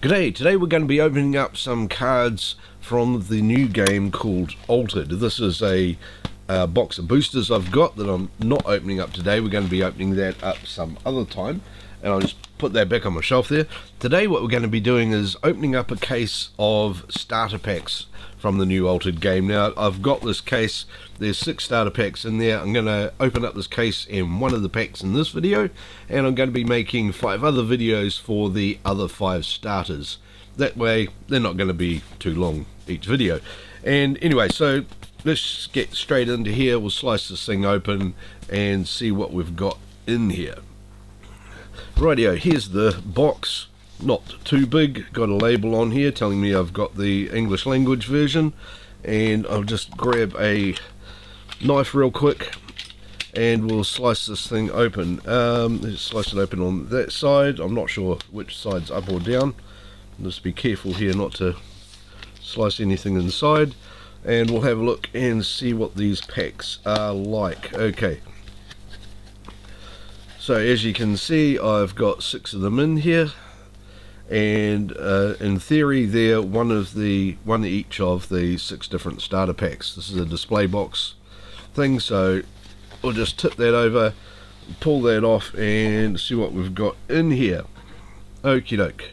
G'day, today we're going to be opening up some cards from the new game called Altered. This is a box of boosters I've got that I'm not opening up today. We're going to be opening that up some other time, and I'll just put that back on my shelf there. Today what we're going to be doing is opening up a case of starter packs from the new Altered game. Now I've got this case, there's 6 starter packs in there. I'm going to open up this case in one of the packs in this video, and I'm going to be making 5 other videos for the other 5 starters. That way they're not going to be too long each video. And anyway, so let's get straight into here. We'll slice this thing open and see what we've got in here. Rightio, here's the box. Not too big, got a label on here telling me I've got the English language version, and I'll just grab a knife real quick and we'll slice this thing open. Let's slice it open on that side. I'm not sure which side's up or down. Just be careful here not to slice anything inside, and we'll have a look and see what these packs are like. Okay, so as you can see, I've got 6 of them in here, and in theory they're one each of the 6 different starter packs. This is a display box thing, so we'll just tip that over, pull that off, and see what we've got in here. Okie doke,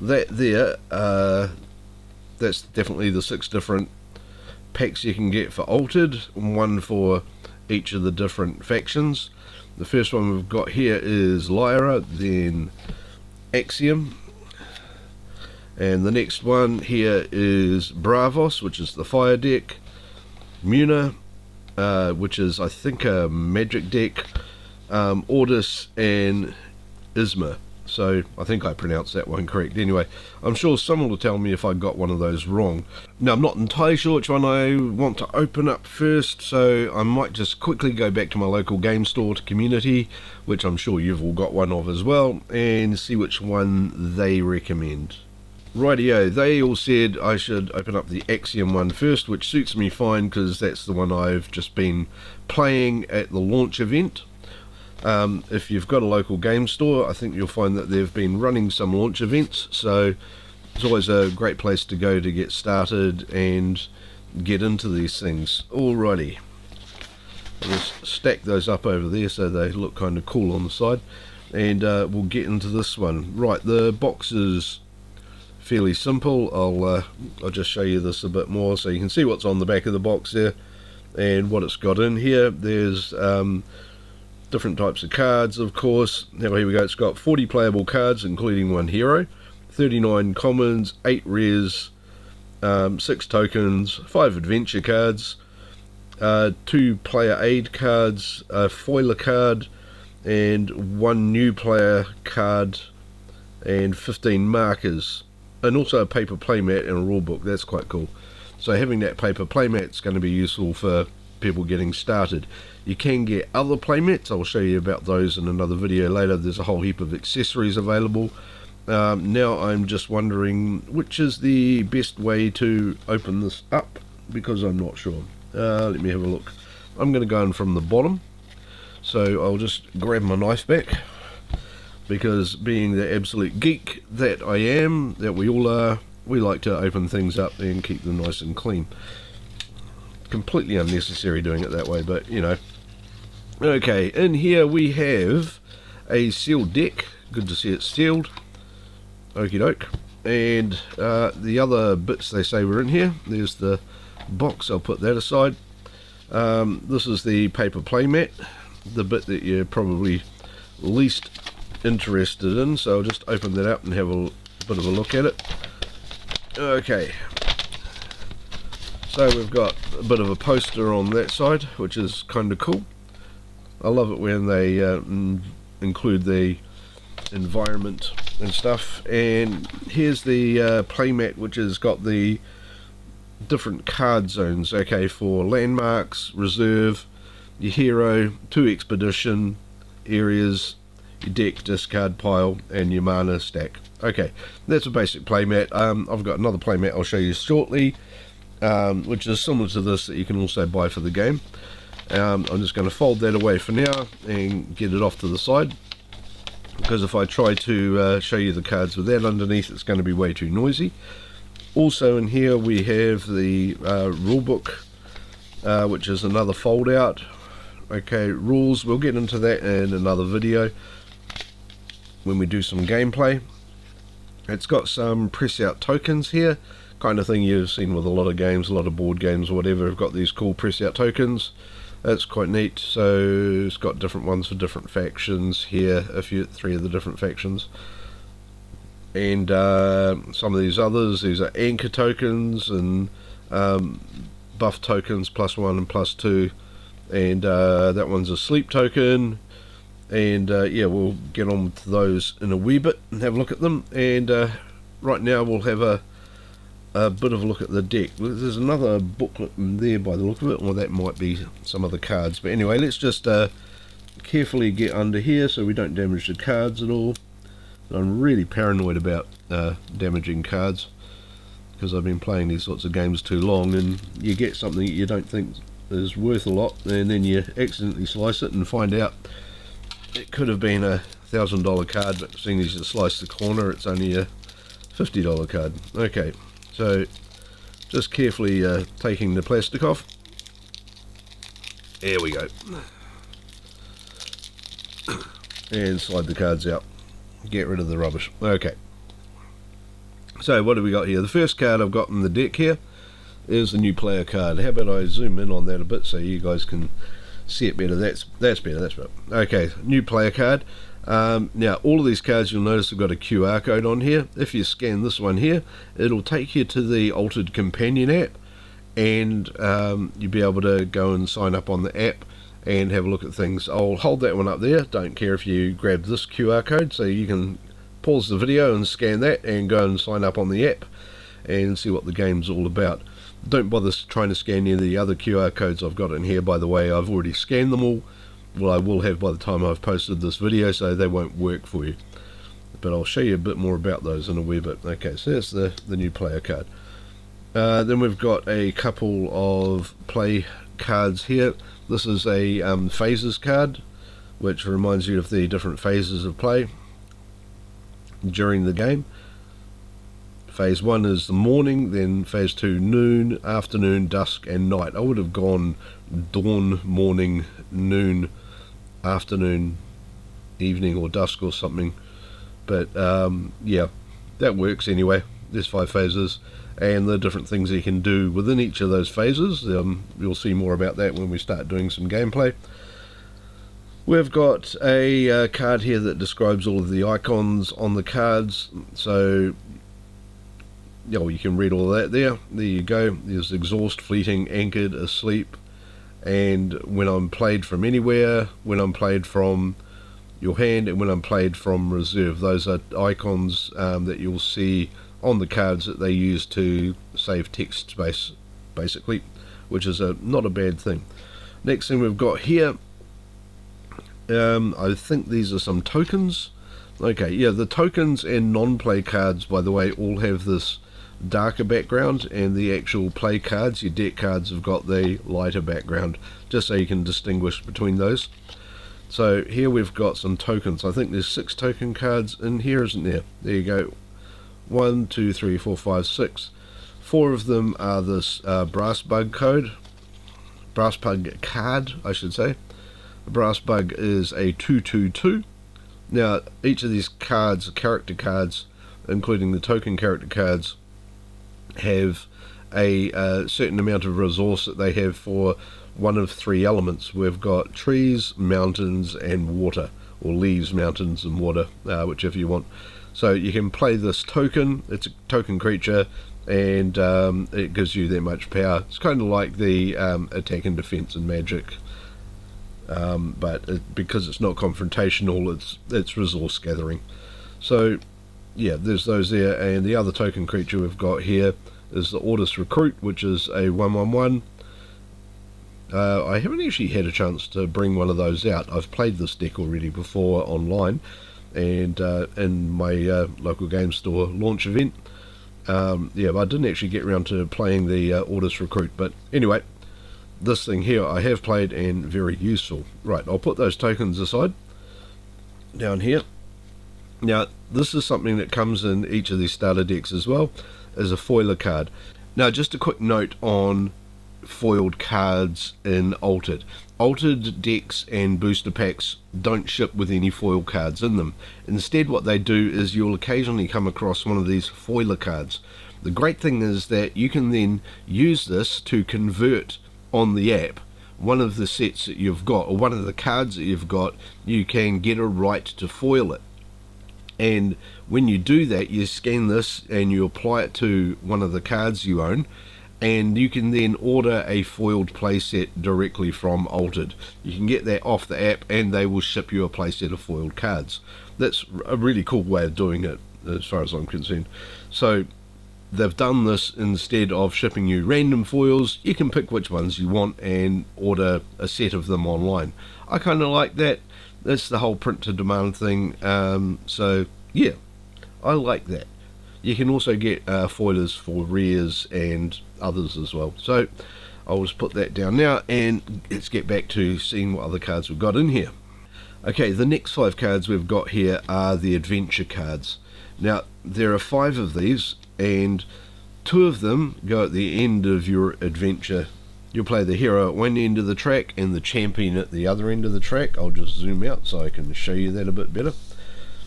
that there, that's definitely the 6 different packs you can get for Altered, one for each of the different factions. The first one we've got here is Lyra, then Axiom, and the next one here is Bravos, which is the fire deck, Muna, which is I think a magic deck, Ordis, and Isma. So I think I pronounced that one correct. Anyway, I'm sure someone will tell me if I got one of those wrong. Now I'm not entirely sure which one I want to open up first, so I might just quickly go back to my local game store, to Community, which I'm sure you've all got one of as well, and see which one they recommend. Rightio, they all said I should open up the Axiom one first, which suits me fine because that's the one I've just been playing at the launch event. If you've got a local game store, I think you'll find that they've been running some launch events, so it's always a great place to go to get started and get into these things. Alrighty, I'll just stack those up over there so they look kind of cool on the side, and we'll get into this one. Right, the box is fairly simple. I'll just show you this a bit more so you can see what's on the back of the box there and what it's got in here. There's different types of cards, of course. Now here we go, it's got 40 playable cards including 1 hero, 39 commons, 8 rares, 6 tokens, 5 adventure cards, 2 player aid cards, a foiler card, and 1 new player card, and 15 markers, and also a paper playmat and a rule book. That's quite cool. So having that paper playmat is going to be useful for people getting started. You can get other playmats. I'll show you about those in another video later. There's a whole heap of accessories available. Now I'm just wondering which is the best way to open this up, because I'm not sure. Let me have a look. I'm going to go in from the bottom, so I'll just grab my knife back, because being the absolute geek that I am, that we all are, we like to open things up and keep them nice and clean. Completely unnecessary doing it that way, but you know. Okay, in here we have a sealed deck. Good to see it sealed. Okie doke. And the other bits they say were in here. There's the box, I'll put that aside. This is the paper playmat, the bit that you're probably least interested in, so I'll just open that up and have a bit of a look at it. Okay, so we've got a bit of a poster on that side, which is kind of cool. I love it when they include the environment and stuff. And here's the playmat, which has got the different card zones, okay, for landmarks, reserve, your hero, 2 expedition areas, your deck, discard pile, and your mana stack. Okay, that's a basic playmat. I've got another playmat I'll show you shortly, which is similar to this, that you can also buy for the game. I'm just going to fold that away for now and get it off to the side. because if I try to show you the cards with that underneath, it's going to be way too noisy. Also in here we have the rulebook, which is another fold out. Okay, rules, we'll get into that in another video when we do some gameplay. It's got some press out tokens here, kind of thing you've seen with a lot of games, a lot of board games or whatever have got these cool press out tokens. That's quite neat. So it's got different ones for different factions here, three of the different factions. And some of these others, these are anchor tokens and buff tokens, +1 and +2. And that one's a sleep token. And yeah, we'll get on to those in a wee bit and have a look at them. And right now we'll have a bit of a look at the deck. There's another booklet in there by the look of it, or that might be some of the cards. But anyway, let's just carefully get under here so we don't damage the cards at all. I'm really paranoid about damaging cards, because I've been playing these sorts of games too long, and you get something that you don't think is worth a lot, and then you accidentally slice it and find out it could have been a $1,000 card, but seeing as you slice the corner, it's only a $50 card. Okay, so just carefully taking the plastic off. There we go. And slide the cards out. Get rid of the rubbish. Okay. So what do we got here? The first card I've got in the deck here is the new player card. How about I zoom in on that a bit so you guys can see it better? That's better. Okay, new player card. Now all of these cards, you'll notice have got a QR code on here. If you scan this one here, it'll take you to the Altered Companion app, and you'll be able to go and sign up on the app and have a look at things. I'll hold that one up there. Don't care if you grab this QR code, so you can pause the video and scan that and go and sign up on the app and see what the game's all about. Don't bother trying to scan any of the other QR codes I've got in here, by the way. I've already scanned them all. Well, I will have by the time I've posted this video, so they won't work for you. But I'll show you a bit more about those in a wee bit. Okay, so that's the new player card. Then we've got a couple of play cards here. This is a phases card, which reminds you of the different phases of play during the game. Phase 1 is the morning, then phase 2 noon, afternoon, dusk and night. I would have gone dawn, morning, noon, afternoon, evening or dusk or something, but yeah, that works anyway. There's 5 phases and the different things you can do within each of those phases. You'll see more about that when we start doing some gameplay. We've got a card here that describes all of the icons on the cards, so you can read all that there. There you go. There's exhaust, fleeting, anchored, asleep, and when I'm played from anywhere, when I'm played from your hand, and when I'm played from reserve. Those are icons that you'll see on the cards that they use to save text space, basically, which is not a bad thing. Next thing we've got here, I think these are some tokens. Okay, yeah, the tokens and non-play cards, by the way, all have this darker background, and the actual play cards, your deck cards, have got the lighter background, just so you can distinguish between those. So here we've got some tokens. I think there's 6 token cards in here, isn't there? There you go. 1, 2, 3, 4, 5, 6. 4 of them are this brass bug card, I should say. The brass bug is a 222. Now each of these cards, character cards, including the token character cards, have a certain amount of resource that they have for one of 3 elements. We've got trees, mountains and water, or leaves, mountains and water, whichever you want. So you can play this token. It's a token creature, and it gives you that much power. It's kind of like the attack and defense and magic, but because it's not confrontational, it's resource gathering. So yeah, there's those there. And the other token creature we've got here is the Ordis Recruit, which is a 1/1/1. I haven't actually had a chance to bring one of those out. I've played this deck already before online, and in my local game store launch event. Yeah, but I didn't actually get around to playing the Ordis Recruit, but anyway, this thing here I have played and very useful. Right, I'll put those tokens aside down here, Now, this is something that comes in each of these starter decks as well, as a foiler card. Now, just a quick note on foiled cards in Altered. Altered decks and booster packs don't ship with any foil cards in them. Instead, what they do is you'll occasionally come across one of these foiler cards. The great thing is that you can then use this to convert on the app one of the sets that you've got, or one of the cards that you've got. You can get a right to foil it. And when you do that, you scan this and you apply it to one of the cards you own, and you can then order a foiled playset directly from Altered. You can get that off the app and they will ship you a playset of foiled cards. That's a really cool way of doing it as far as I'm concerned. So they've done this instead of shipping you random foils. You can pick which ones you want and order a set of them online. I kind of like that. That's the whole print to demand thing. So yeah, I like that. You can also get foilers for rares and others as well. So I'll just put that down now, and let's get back to seeing what other cards we've got in here. Okay, the next 5 cards we've got here are the adventure cards. Now, there are 5 of these, and 2 of them go at the end of your adventure. You'll play the hero at one end of the track and the champion at the other end of the track. I'll just zoom out so I can show you that a bit better.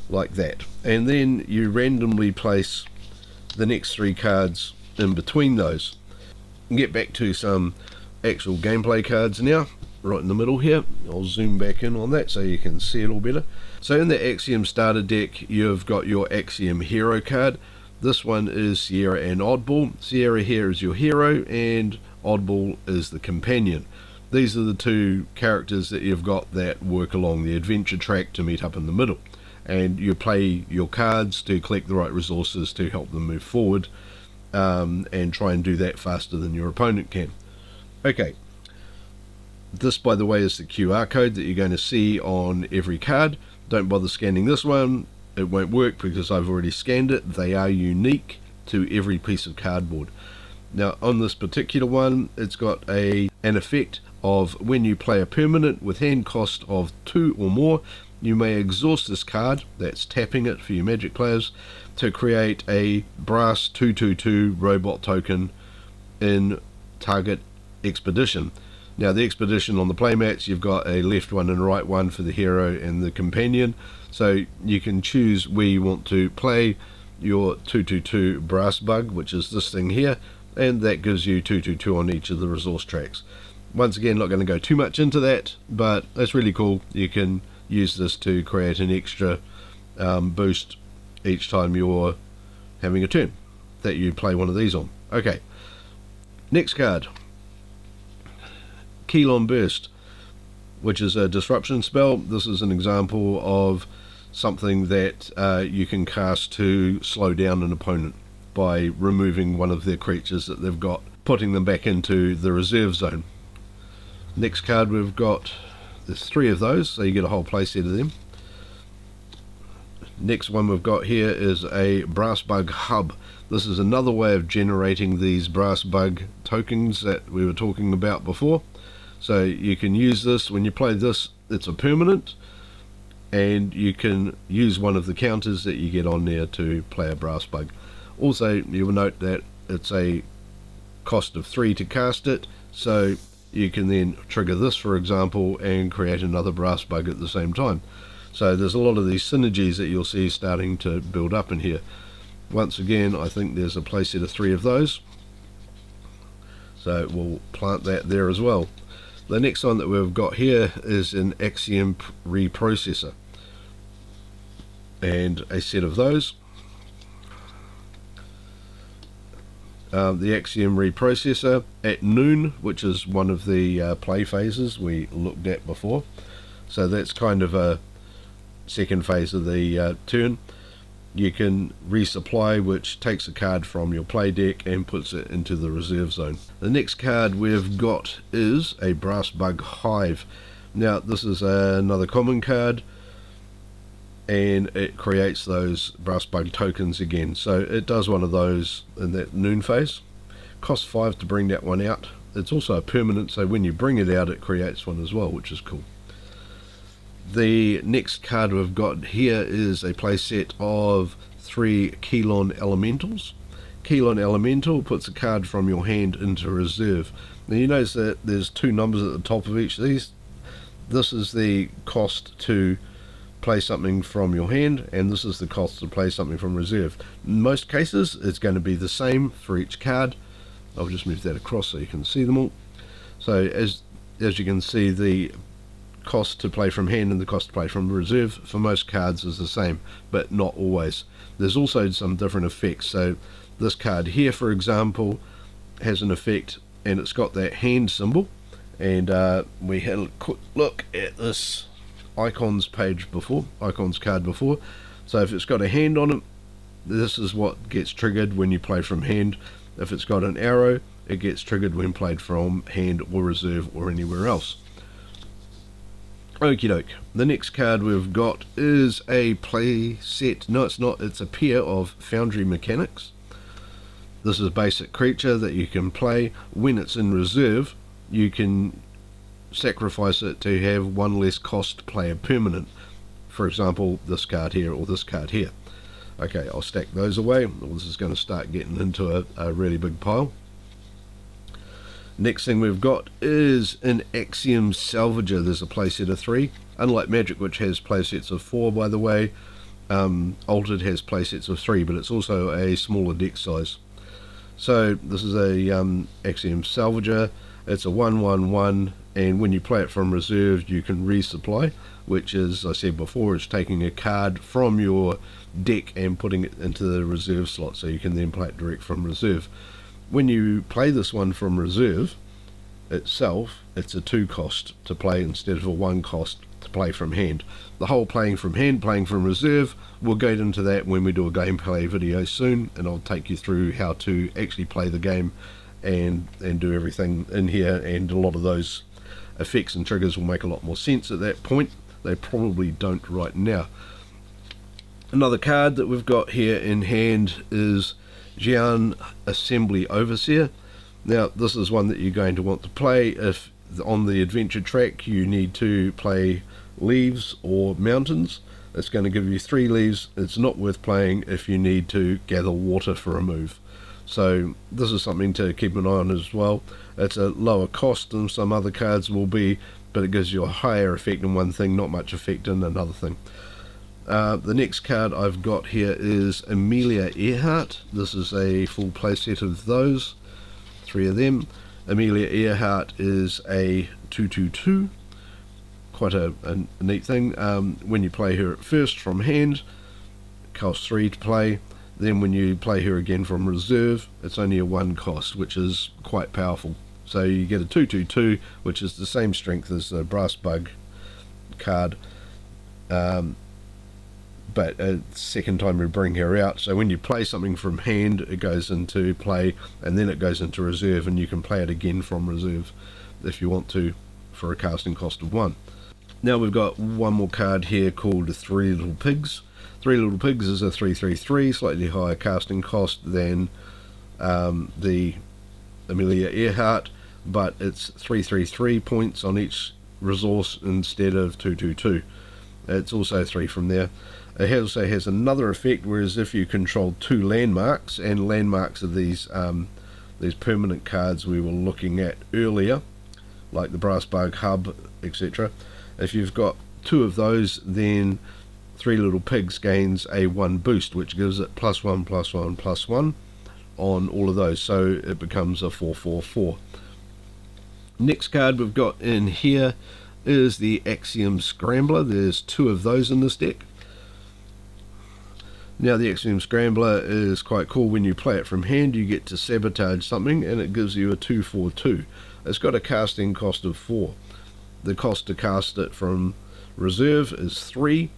Like that. And then you randomly place the next 3 cards in between those. Get back to some actual gameplay cards now, right in the middle here. I'll zoom back in on that so you can see it all better. So in the Axiom starter deck, you've got your Axiom hero card. This one is Sierra and Oddball. Sierra here is your hero and Oddball is the companion. These are the 2 characters that you've got that work along the adventure track to meet up in the middle. And you play your cards to collect the right resources to help them move forward, and try and do that faster than your opponent can. Okay, this, by the way, is the QR code that you're going to see on every card. Don't bother scanning this one, it won't work because I've already scanned it. They are unique to every piece of cardboard. Now on this particular one, it's got an effect of when you play a permanent with hand cost of 2 or more, you may exhaust this card, that's tapping it for your Magic players, to create a brass 2/2/2 robot token in target expedition. Now the expedition on the playmats, you've got a left one and a right one for the hero and the companion, so you can choose where you want to play your 2/2/2 brass bug, which is this thing here, and that gives you 2/2/2 on each of the resource tracks. Once again, not going to go too much into that, but that's really cool. You can use this to create an extra boost each time you're having a turn that you play one of these on. Okay, next card, Keylon Burst, which is a disruption spell. This is an example of something that you can cast to slow down an opponent by removing one of their creatures that they've got, putting them back into the reserve zone. Next card we've got, there's 3 of those, so you get a whole playset of them. Next one we've got here is a Brass Bug Hub. This is another way of generating these Brass Bug tokens that we were talking about before. So you can use this, when you play this, it's a permanent, and you can use one of the counters that you get on there to play a Brass Bug. Also, you will note that it's a cost of 3 to cast it, so you can then trigger this, for example, and create another Brass Bug at the same time. So there's a lot of these synergies that you'll see starting to build up in here. Once again, I think there's a playset of 3 of those, so we'll plant that there as well. The next one that we've got here is an Axiom reprocessor, and a set of those. The Axiom reprocessor at noon, which is one of the play phases we looked at before, so that's kind of a second phase of the turn. You can resupply, which takes a card from your play deck and puts it into the reserve zone. The next card we've got is a Brass Bug Hive. Now this is another common card, and it creates those Brass Bug tokens again. So it does one of those in that noon phase. Costs 5 to bring that one out. It's also a permanent, so when you bring it out it creates one as well, which is cool. The next card we've got here is a playset of 3 Keylon Elementals. Keylon Elemental puts a card from your hand into reserve. Now you notice that there's 2 numbers at the top of each of these. This is the cost to play something from your hand, and this is the cost to play something from reserve. In most cases it's going to be the same for each card. I'll just move that across so you can see them all. So as you can see, the cost to play from hand and the cost to play from reserve for most cards is the same, but not always. There's also some different effects. So this card here, for example, has an effect and it's got that hand symbol, and we had a quick look at this icons page before, icons card before. So if it's got a hand on it, this is what gets triggered when you play from hand. If it's got an arrow, it gets triggered when played from hand or reserve or anywhere else. Okie doke. The next card we've got is a play set. No, it's not. It's a pair of Foundry Mechanics. This is a basic creature that you can play. When it's in reserve, you can sacrifice it to have 1 less cost to play a permanent. For example, this card here or this card here. Okay, I'll stack those away. This is going to start getting into a really big pile. Next thing we've got is an Axiom Salvager. There's a playset of 3. Unlike Magic, which has playsets of 4, by the way, Altered has playsets of 3, but it's also a smaller deck size. So this is a Axiom Salvager. It's a 1/1/1, and when you play it from reserve, you can resupply, which, as I said before, is taking a card from your deck and putting it into the reserve slot, so you can then play it direct from reserve. When you play this one from reserve itself, it's a 2 cost to play instead of a 1 cost to play from hand. The whole playing from hand, playing from reserve, we'll get into that when we do a gameplay video soon, and I'll take you through how to actually play the game and do everything in here, and a lot of those effects and triggers will make a lot more sense at that point. They probably don't right now. Another card that we've got here in hand is Jian Assembly Overseer. Now this is one that you're going to want to play if on the adventure track you need to play leaves or mountains. It's going to give you 3 leaves. It's not worth playing if you need to gather water for a move. So this is something to keep an eye on as well. It's a lower cost than some other cards will be, but it gives you a higher effect in one thing, not much effect in another thing. The next card I've got here is Amelia Earhart. This is a full playset of those, 3 of them. Amelia Earhart is a 2/2/2. Quite a neat thing. When you play her at first from hand, it costs 3 to play. Then when you play her again from reserve, it's only a 1 cost, which is quite powerful. So you get a 2/2/2, which is the same strength as the Brass Bug card, but a second time we bring her out. So when you play something from hand, it goes into play, and then it goes into reserve, and you can play it again from reserve if you want to, for a casting cost of 1. Now we've got one more card here called 3 Little Pigs. 3 Little Pigs is a 3/3/3, slightly higher casting cost than the Amelia Earhart, but it's 3/3/3 points on each resource instead of 2/2/2. It's also 3 from there. It also has another effect, whereas if you control 2 landmarks, and landmarks are these permanent cards we were looking at earlier, like the Brass Bug Hub, etc. If you've got 2 of those, then 3 Little Pigs gains a 1 boost, which gives it +1/+1/+1 on all of those, so it becomes a 4/4/4. Next card we've got in here is the Axiom Scrambler. There's 2 of those in this deck. Now the Axiom Scrambler is quite cool. When you play it from hand, you get to sabotage something, and it gives you a 2/4/2. It's got a casting cost of 4. The cost to cast it from reserve is 3,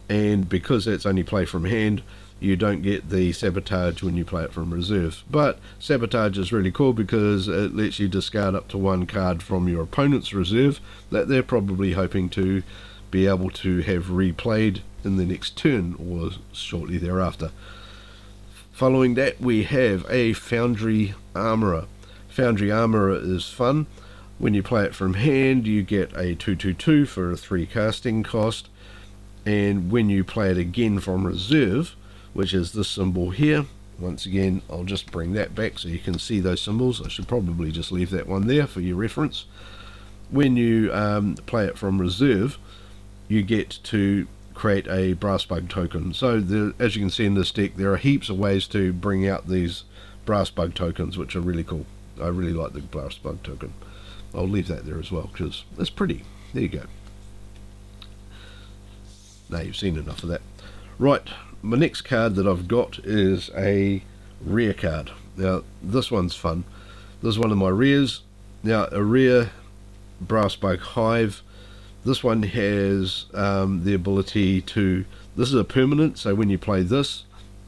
and because it's only play from hand, you don't get the sabotage when you play it from reserve. But sabotage is really cool because it lets you discard up to 1 card from your opponent's reserve that they're probably hoping to be able to have replayed in the next turn or shortly thereafter. Following that, we have a Foundry Armourer. Foundry Armourer is fun. When you play it from hand, you get a 2/2/2 for a 3 casting cost, and when you play it again from reserve, which is this symbol here, once again I'll just bring that back so you can see those symbols. I should probably just leave that one there for your reference. When you play it from reserve, you get to create a brass bug token. So as you can see in this deck, there are heaps of ways to bring out these brass bug tokens, which are really cool. I really like the brass bug token. I'll leave that there as well because it's pretty. There you go. Now you've seen enough of that. Right, my next card that I've got is a rare card. Now this one's fun. This is one of my rares. Now a rare brass bug hive. This one has the ability to, this is a permanent, so when you play this,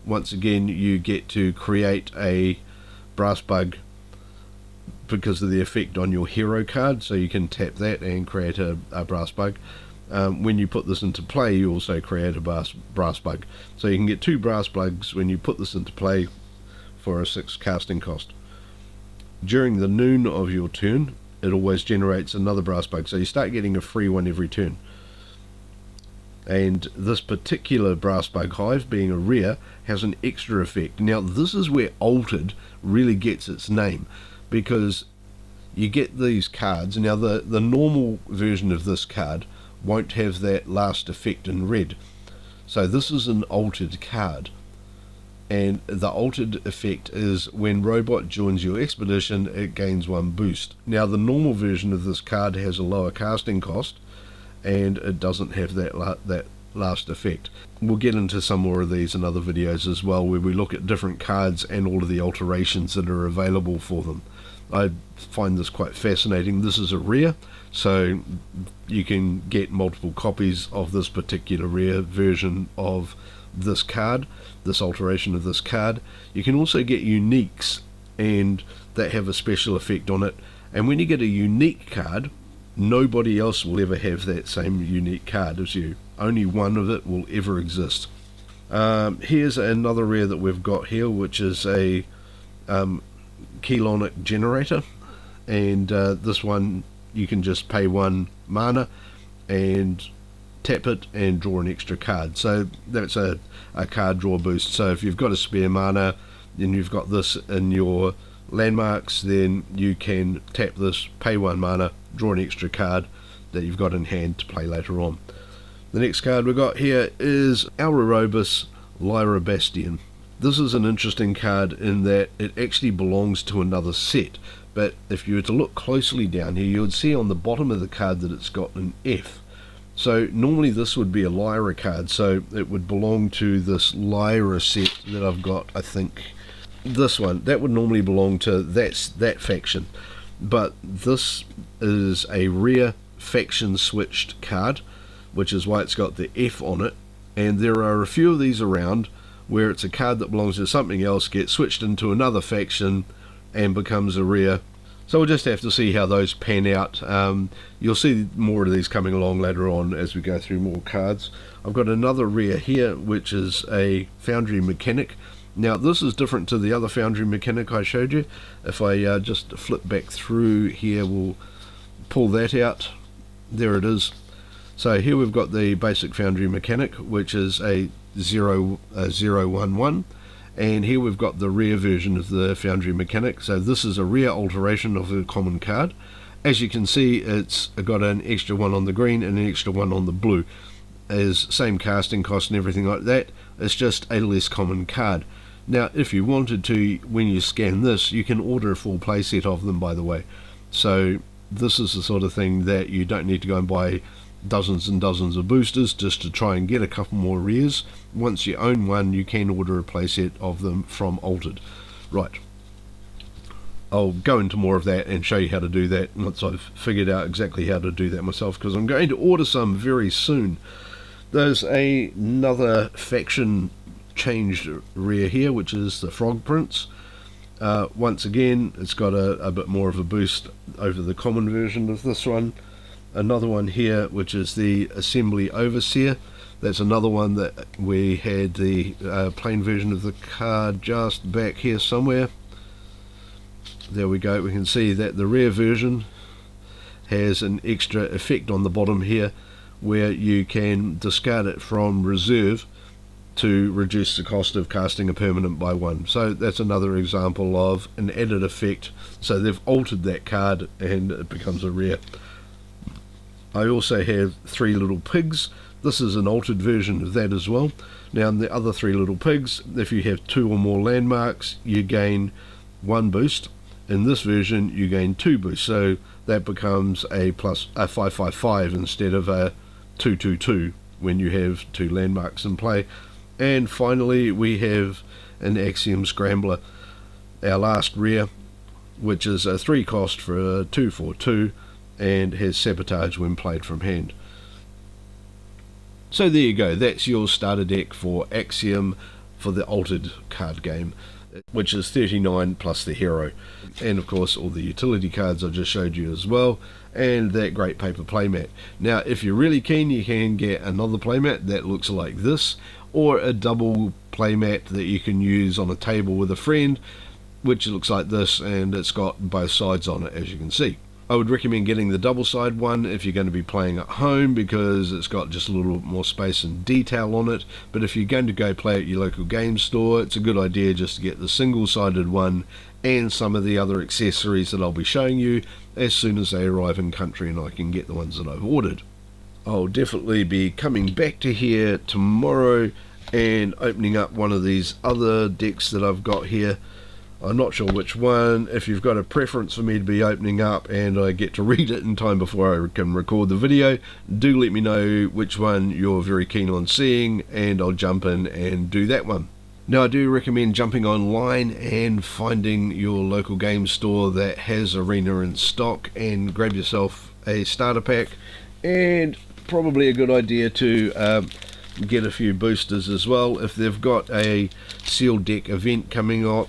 once again you get to create a brass bug because of the effect on your hero card, so you can tap that and create a brass bug. When you put this into play, you also create a brass bug, so you can get 2 brass bugs when you put this into play for a 6 casting cost. During the noon of your turn, it always generates another brass bug, so you start getting a free one every turn. And this particular brass bug hive, being a rare, has an extra effect. Now this is where Altered really gets its name, because you get these cards. Now the normal version of this card won't have that last effect in red, so this is an altered card, and the altered effect is when robot joins your expedition, it gains 1 boost. Now the normal version of this card has a lower casting cost and it doesn't have that last effect. We'll get into some more of these in other videos as well, where we look at different cards and all of the alterations that are available for them. I find this quite fascinating. This is a rare, so you can get multiple copies of this particular rare version of this card, this alteration of this card. You can also get uniques, and that have a special effect on it, and when you get a unique card, nobody else will ever have that same unique card as you. Only one of it will ever exist. Here's another rare that we've got here, which is a Kelonic generator, and this one you can just pay 1 mana and tap it and draw an extra card, so that's a card draw boost. So if you've got a spare mana and you've got this in your landmarks, then you can tap this, pay 1 mana, draw an extra card that you've got in hand to play later on. The next card we've got here is Aurorobus Lyra Bastion. This is an interesting card in that it actually belongs to another set, but if you were to look closely down here, you would see on the bottom of the card that it's got an F. So normally this would be a Lyra card, so it would belong to this Lyra set that I've got. I think this one, that would normally belong to that faction, but this is a rare faction switched card, which is why it's got the F on it, and there are a few of these around where it's a card that belongs to something else, gets switched into another faction and becomes a rare. So we'll just have to see how those pan out. You'll see more of these coming along later on as we go through more cards. I've got another rare here, which is a Foundry Mechanic. Now this is different to the other Foundry Mechanic I showed you. If I just flip back through here, we'll pull that out. There it is. So here we've got the basic Foundry Mechanic, which is a 0/1/1, and here we've got the rare version of the Foundry Mechanic. So this is a rare alteration of a common card. As you can see, it's got an extra 1 on the green and an extra 1 on the blue. As same casting cost and everything like that, it's just a less common card. Now if you wanted to, when you scan this, you can order a full playset of them, by the way. So this is the sort of thing that you don't need to go and buy dozens and dozens of boosters just to try and get a couple more rares. Once you own one, you can order a playset of them from Altered. Right, I'll go into more of that and show you how to do that once I've figured out exactly how to do that myself, because I'm going to order some very soon. There's another faction changed rare here, which is the Frog Prince. Once again, it's got a bit more of a boost over the common version of this one. Another one here, which is the Assembly Overseer. That's another one that we had the plain version of the card just back here somewhere. There we go. We can see that the rare version has an extra effect on the bottom here where you can discard it from reserve to reduce the cost of casting a permanent by 1. So that's another example of an added effect. So they've altered that card and it becomes a rare. I also have 3 little pigs. This is an altered version of that as well. Now in the other 3 little pigs, if you have 2 or more landmarks, you gain 1 boost. In this version you gain 2 boosts, so that becomes a 5/5/5 instead of a 2/2/2 when you have 2 landmarks in play. And finally we have an Axiom Scrambler, our last rare, which is a 3 cost for a 2/4/2 and has sabotage when played from hand. So there you go, that's your starter deck for Axiom for the Altered card game, which is 39 plus the hero, and of course all the utility cards I just showed you as well, and that great paper playmat. Now if you're really keen, you can get another playmat that looks like this, or a double playmat that you can use on a table with a friend, which looks like this, and it's got both sides on it, as you can see. I would recommend getting the double side one if you're going to be playing at home, because it's got just a little more space and detail on it. But if you're going to go play at your local game store, it's a good idea just to get the single sided one and some of the other accessories that I'll be showing you as soon as they arrive in country and I can get the ones that I've ordered. I'll definitely be coming back to here tomorrow and opening up one of these other decks that I've got here. I'm not sure which one. If you've got a preference for me to be opening up and I get to read it in time before I can record the video, do let me know which one you're very keen on seeing and I'll jump in and do that one. Now I do recommend jumping online and finding your local game store that has Arena in stock and grab yourself a starter pack, and probably a good idea to get a few boosters as well. If they've got a sealed deck event coming up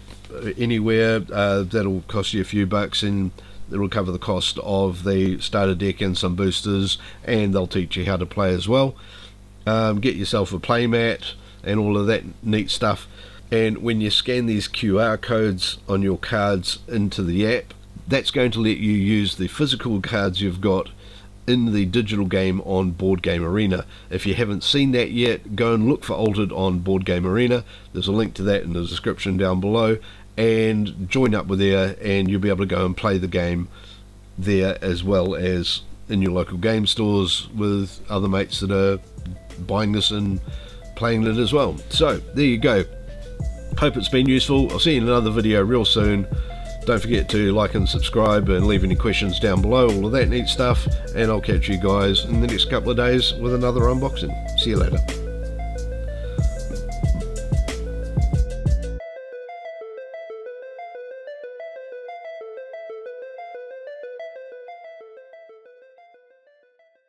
anywhere, that'll cost you a few bucks and it'll cover the cost of the starter deck and some boosters, and they'll teach you how to play as well. Get yourself a playmat and all of that neat stuff, and when you scan these QR codes on your cards into the app, that's going to let you use the physical cards you've got in the digital game on Board Game Arena. If you haven't seen that yet, go and look for Altered on Board Game Arena. There's a link to that in the description down below, and join up with there and you'll be able to go and play the game there as well as in your local game stores with other mates that are buying this and playing it as well. So there you go. Hope it's been useful. I'll see you in another video real soon. Don't forget to like and subscribe and leave any questions down below, all of that neat stuff, and I'll catch you guys in the next couple of days with another unboxing. See you later.